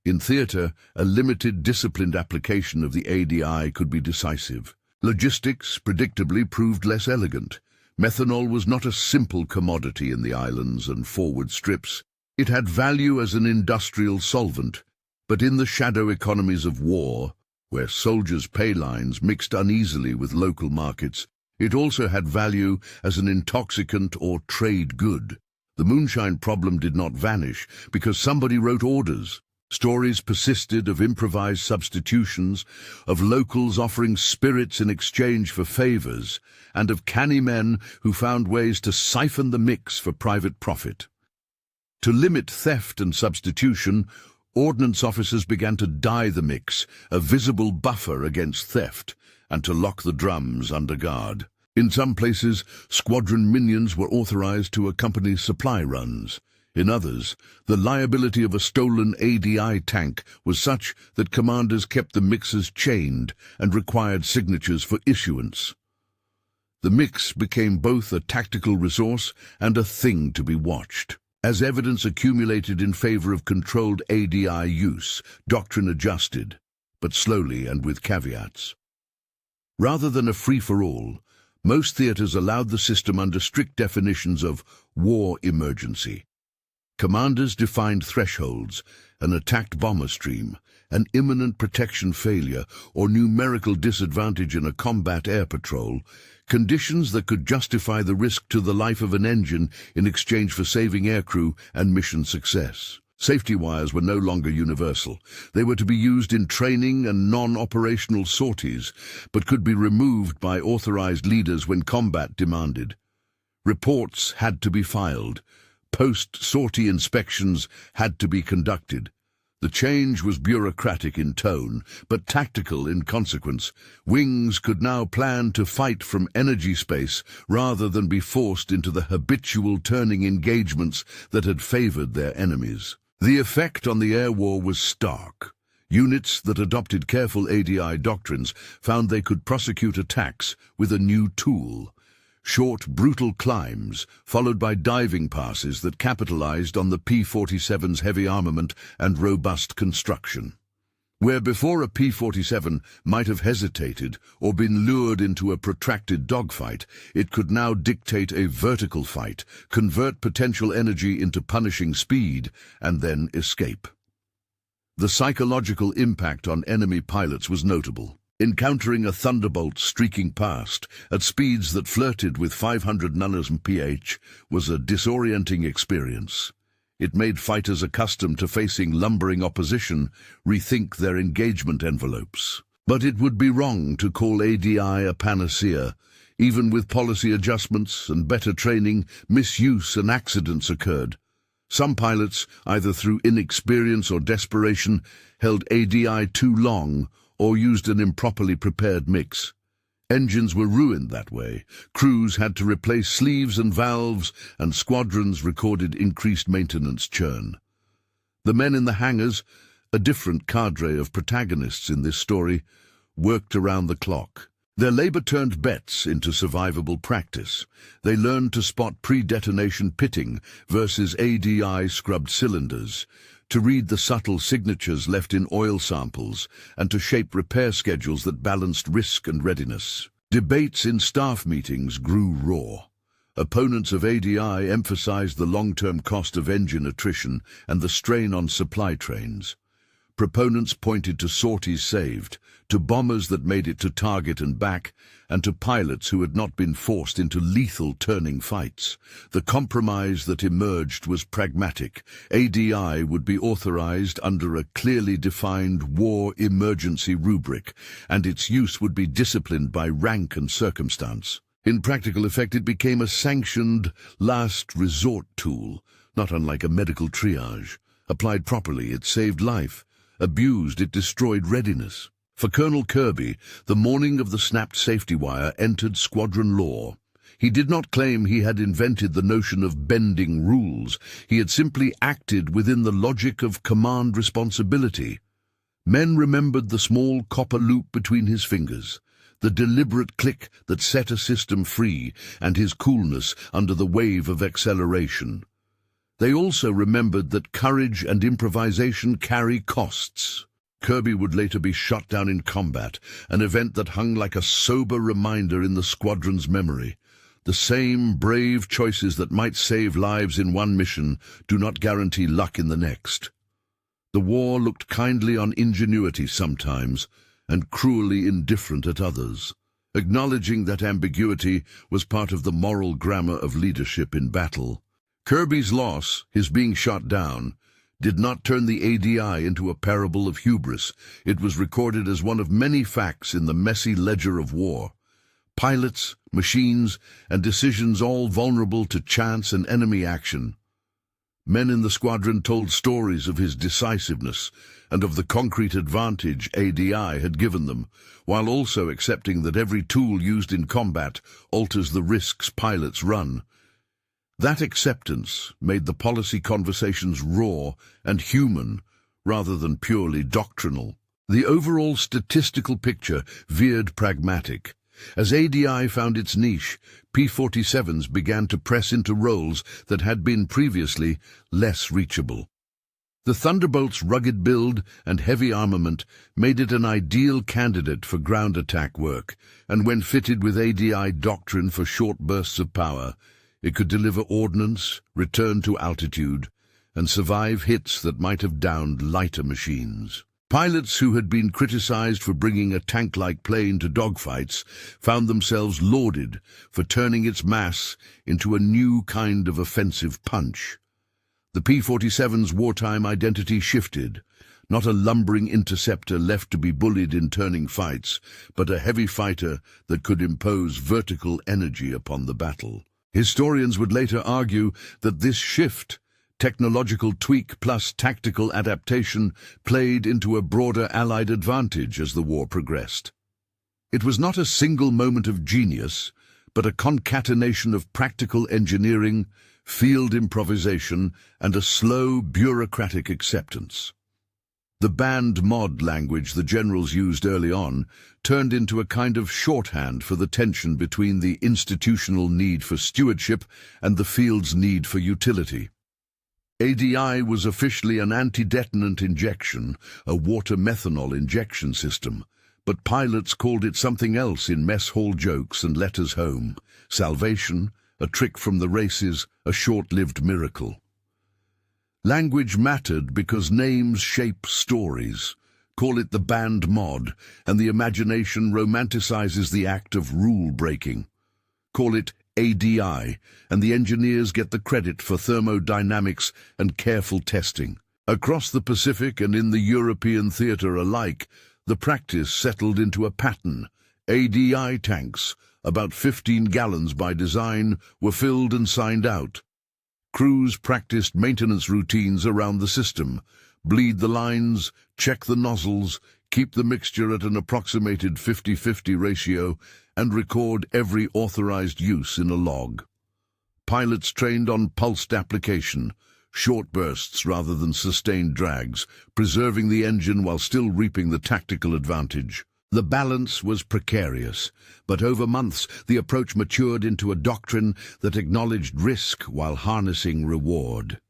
In theater, a limited, disciplined application of the ADI could be decisive. Logistics, predictably, proved less elegant. Methanol was not a simple commodity in the islands and forward strips. It had value as an industrial solvent, but in the shadow economies of war, where soldiers' pay lines mixed uneasily with local markets, it also had value as an intoxicant or trade good. The moonshine problem did not vanish because somebody wrote orders. Stories persisted of improvised substitutions, of locals offering spirits in exchange for favors, and of canny men who found ways to siphon the mix for private profit. To limit theft and substitution, ordnance officers began to dye the mix, a visible buffer against theft, and to lock the drums under guard. In some places, squadron minions were authorized to accompany supply runs. In others, the liability of a stolen ADI tank was such that commanders kept the mixes chained and required signatures for issuance. The mix became both a tactical resource and a thing to be watched. As evidence accumulated in favor of controlled ADI use, doctrine adjusted, but slowly and with caveats. Rather than a free-for-all, most theaters allowed the system under strict definitions of war emergency. Commanders defined thresholds, an attacked bomber stream, an imminent protection failure, or numerical disadvantage in a combat air patrol, conditions that could justify the risk to the life of an engine in exchange for saving aircrew and mission success. Safety wires were no longer universal. They were to be used in training and non-operational sorties, but could be removed by authorized leaders when combat demanded. Reports had to be filed. Post-sortie inspections had to be conducted. The change was bureaucratic in tone, but tactical in consequence. Wings could now plan to fight from energy space rather than be forced into the habitual turning engagements that had favored their enemies. The effect on the air war was stark. Units that adopted careful ADI doctrines found they could prosecute attacks with a new tool. Short, brutal climbs, followed by diving passes that capitalized on the P-47's heavy armament and robust construction. Where before a P-47 might have hesitated or been lured into a protracted dogfight, it could now dictate a vertical fight, convert potential energy into punishing speed, and then escape. The psychological impact on enemy pilots was notable. Encountering a thunderbolt streaking past at speeds that flirted with 500 MPH was a disorienting experience. It made fighters accustomed to facing lumbering opposition rethink their engagement envelopes. But it would be wrong to call ADI a panacea. Even with policy adjustments and better training, misuse and accidents occurred. Some pilots, either through inexperience or desperation, held ADI too long or used an improperly prepared mix. Engines were ruined that way. Crews had to replace sleeves and valves, and squadrons recorded increased maintenance churn. The men in the hangars, a different cadre of protagonists in this story, worked around the clock. Their labor turned bets into survivable practice. They learned to spot pre-detonation pitting versus ADI scrubbed cylinders, to read the subtle signatures left in oil samples, and to shape repair schedules that balanced risk and readiness. Debates in staff meetings grew raw. Opponents of ADI emphasized the long-term cost of engine attrition and the strain on supply trains. Proponents pointed to sorties saved, to bombers that made it to target and back, and to pilots who had not been forced into lethal turning fights. The compromise that emerged was pragmatic. ADI would be authorized under a clearly defined war emergency rubric, and its use would be disciplined by rank and circumstance. In practical effect, it became a sanctioned last resort tool, not unlike a medical triage. Applied properly, it saved life. Abused, it destroyed readiness. For Colonel Kirby, the morning of the snapped safety wire entered squadron law. He did not claim he had invented the notion of bending rules. He had simply acted within the logic of command responsibility. Men remembered the small copper loop between his fingers, the deliberate click that set a system free, and his coolness under the wave of acceleration. They also remembered that courage and improvisation carry costs. Kirby would later be shot down in combat, an event that hung like a sober reminder in the squadron's memory. The same brave choices that might save lives in one mission do not guarantee luck in the next. The war looked kindly on ingenuity sometimes, and cruelly indifferent at others. Acknowledging that ambiguity was part of the moral grammar of leadership in battle. Kirby's loss, his being shot down, did not turn the ADI into a parable of hubris. It was recorded as one of many facts in the messy ledger of war. Pilots, machines, and decisions all vulnerable to chance and enemy action. Men in the squadron told stories of his decisiveness and of the concrete advantage ADI had given them, while also accepting that every tool used in combat alters the risks pilots run. That acceptance made the policy conversations raw and human rather than purely doctrinal. The overall statistical picture veered pragmatic. As ADI found its niche, P-47s began to press into roles that had been previously less reachable. The Thunderbolt's rugged build and heavy armament made it an ideal candidate for ground attack work, and when fitted with ADI doctrine for short bursts of power, it could deliver ordnance, return to altitude, and survive hits that might have downed lighter machines. Pilots who had been criticized for bringing a tank-like plane to dogfights found themselves lauded for turning its mass into a new kind of offensive punch. The P-47's wartime identity shifted, not a lumbering interceptor left to be bullied in turning fights, but a heavy fighter that could impose vertical energy upon the battle. Historians would later argue that this shift, technological tweak plus tactical adaptation, played into a broader Allied advantage as the war progressed. It was not a single moment of genius, but a concatenation of practical engineering, field improvisation, and a slow, bureaucratic acceptance. The banned mod language the generals used early on turned into a kind of shorthand for the tension between the institutional need for stewardship and the field's need for utility. ADI was officially an anti-detonant injection, a water methanol injection system, but pilots called it something else in mess hall jokes and letters home. Salvation, a trick from the races, a short-lived miracle. Language mattered because names shape stories. Call it the banned mod, and the imagination romanticizes the act of rule-breaking. Call it ADI, and the engineers get the credit for thermodynamics and careful testing. Across the Pacific and in the European theater alike, the practice settled into a pattern. ADI tanks, about 15 gallons by design, were filled and signed out. Crews practiced maintenance routines around the system, bleed the lines, check the nozzles, keep the mixture at an approximated 50-50 ratio, and record every authorized use in a log. Pilots trained on pulsed application, short bursts rather than sustained drags, preserving the engine while still reaping the tactical advantage. The balance was precarious, but over months the approach matured into a doctrine that acknowledged risk while harnessing reward.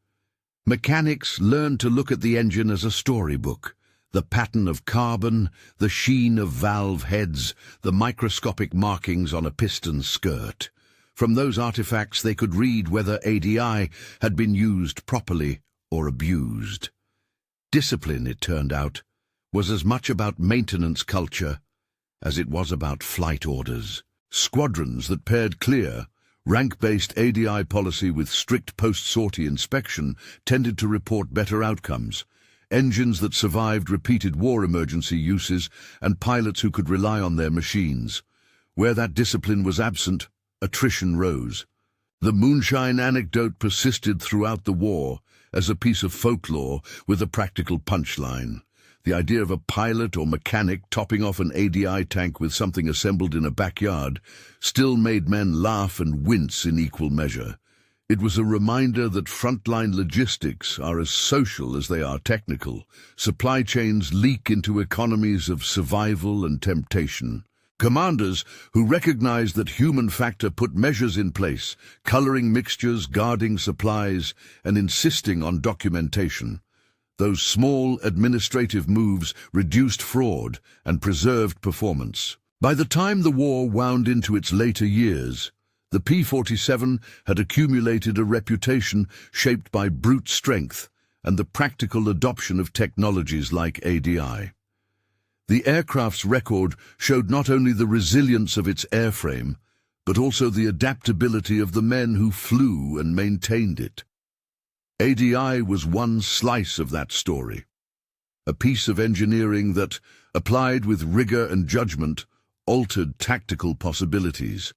Mechanics learned to look at the engine as a storybook. The pattern of carbon, the sheen of valve heads, the microscopic markings on a piston skirt. From those artifacts they could read whether ADI had been used properly or abused. Discipline, it turned out, was as much about maintenance culture as it was about flight orders. Squadrons that paired clear, rank-based ADI policy with strict post-sortie inspection tended to report better outcomes. Engines that survived repeated war emergency uses, and pilots who could rely on their machines. Where that discipline was absent, attrition rose. The moonshine anecdote persisted throughout the war as a piece of folklore with a practical punchline. The idea of a pilot or mechanic topping off an ADI tank with something assembled in a backyard still made men laugh and wince in equal measure. It was a reminder that frontline logistics are as social as they are technical. Supply chains leak into economies of survival and temptation. Commanders who recognized that human factor put measures in place, coloring mixtures, guarding supplies, and insisting on documentation. Those small administrative moves reduced fraud and preserved performance. By the time the war wound into its later years, the P-47 had accumulated a reputation shaped by brute strength and the practical adoption of technologies like ADI. The aircraft's record showed not only the resilience of its airframe, but also the adaptability of the men who flew and maintained it. ADI was one slice of that story, a piece of engineering that, applied with rigor and judgment, altered tactical possibilities.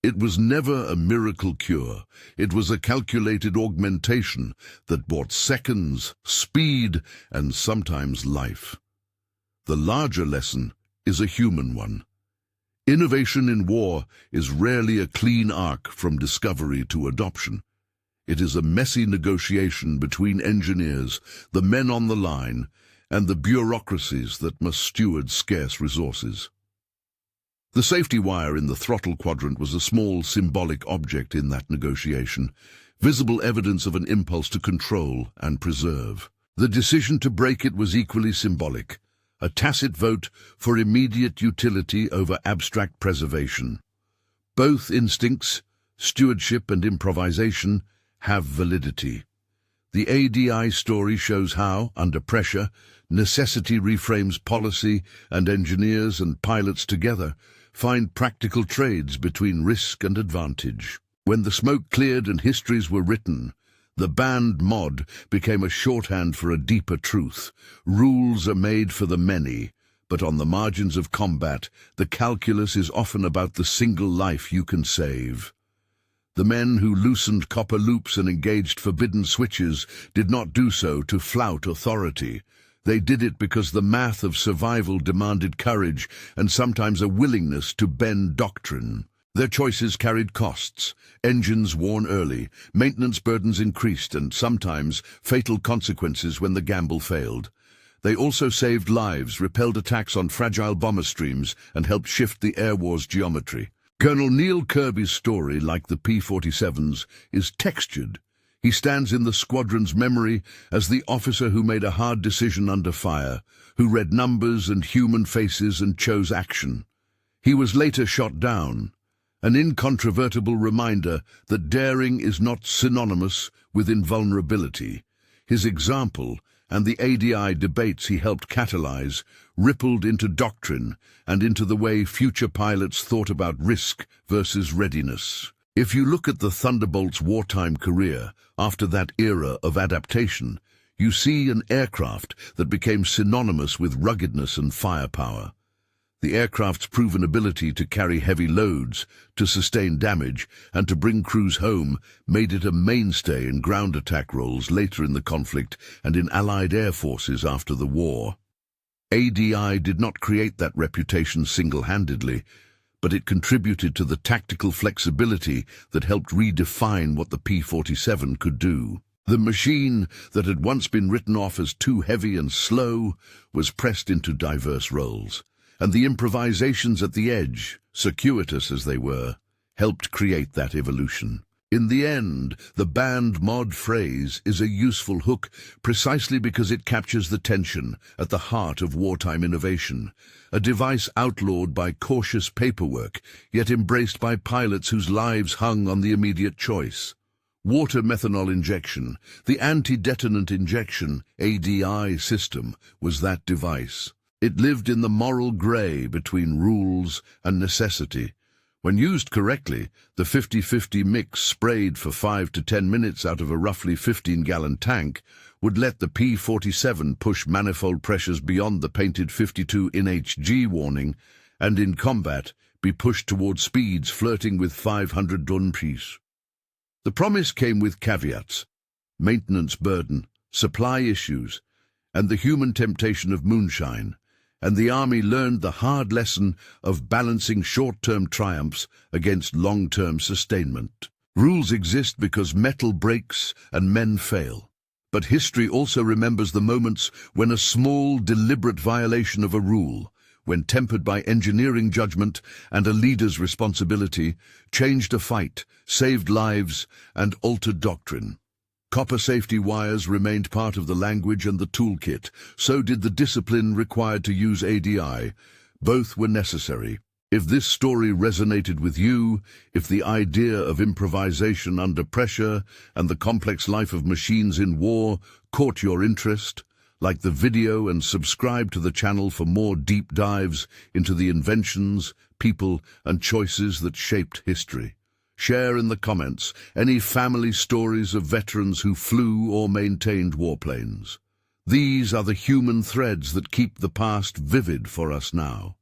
It was never a miracle cure. It was a calculated augmentation that brought seconds, speed, and sometimes life. The larger lesson is a human one. Innovation in war is rarely a clean arc from discovery to adoption. It is a messy negotiation between engineers, the men on the line, and the bureaucracies that must steward scarce resources. The safety wire in the throttle quadrant was a small symbolic object in that negotiation, visible evidence of an impulse to control and preserve. The decision to break it was equally symbolic, a tacit vote for immediate utility over abstract preservation. Both instincts, stewardship and improvisation, have validity. The ADI story shows how, under pressure, necessity reframes policy, and engineers and pilots together find practical trades between risk and advantage. When the smoke cleared and histories were written, the banned mod became a shorthand for a deeper truth. Rules are made for the many, but on the margins of combat, the calculus is often about the single life you can save. The men who loosened copper loops and engaged forbidden switches did not do so to flout authority. They did it because the math of survival demanded courage and sometimes a willingness to bend doctrine. Their choices carried costs. Engines worn early, maintenance burdens increased, and sometimes fatal consequences when the gamble failed. They also saved lives, repelled attacks on fragile bomber streams, and helped shift the air war's geometry. Colonel Neil Kirby's story, like the P-47's, is textured. He stands in the squadron's memory as the officer who made a hard decision under fire, who read numbers and human faces and chose action. He was later shot down, an incontrovertible reminder that daring is not synonymous with invulnerability. His example, and the ADI debates he helped catalyze, rippled into doctrine and into the way future pilots thought about risk versus readiness. If you look at the Thunderbolt's wartime career after that era of adaptation, you see an aircraft that became synonymous with ruggedness and firepower. The aircraft's proven ability to carry heavy loads, to sustain damage, and to bring crews home made it a mainstay in ground attack roles later in the conflict and in Allied air forces after the war. ADI did not create that reputation single-handedly, but it contributed to the tactical flexibility that helped redefine what the P-47 could do. The machine that had once been written off as too heavy and slow was pressed into diverse roles, and the improvisations at the edge, circuitous as they were, helped create that evolution. In the end, the banned mod phrase is a useful hook precisely because it captures the tension at the heart of wartime innovation, a device outlawed by cautious paperwork, yet embraced by pilots whose lives hung on the immediate choice. Water methanol injection, the anti-detonant injection ADI system, was that device. It lived in the moral grey between rules and necessity. When used correctly, the 50-50 mix sprayed for 5 to 10 minutes out of a roughly 15-gallon tank would let the P-47 push manifold pressures beyond the painted 52 NHG warning and in combat be pushed toward speeds flirting with 500 km/h. The promise came with caveats: maintenance burden, supply issues, and the human temptation of moonshine. And the Army learned the hard lesson of balancing short-term triumphs against long-term sustainment. Rules exist because metal breaks and men fail. But history also remembers the moments when a small, deliberate violation of a rule, when tempered by engineering judgment and a leader's responsibility, changed a fight, saved lives, and altered doctrine. Copper safety wires remained part of the language and the toolkit. So did the discipline required to use ADI. Both were necessary. If this story resonated with you, if the idea of improvisation under pressure and the complex life of machines in war caught your interest, like the video and subscribe to the channel for more deep dives into the inventions, people, and choices that shaped history. Share in the comments any family stories of veterans who flew or maintained warplanes. These are the human threads that keep the past vivid for us now.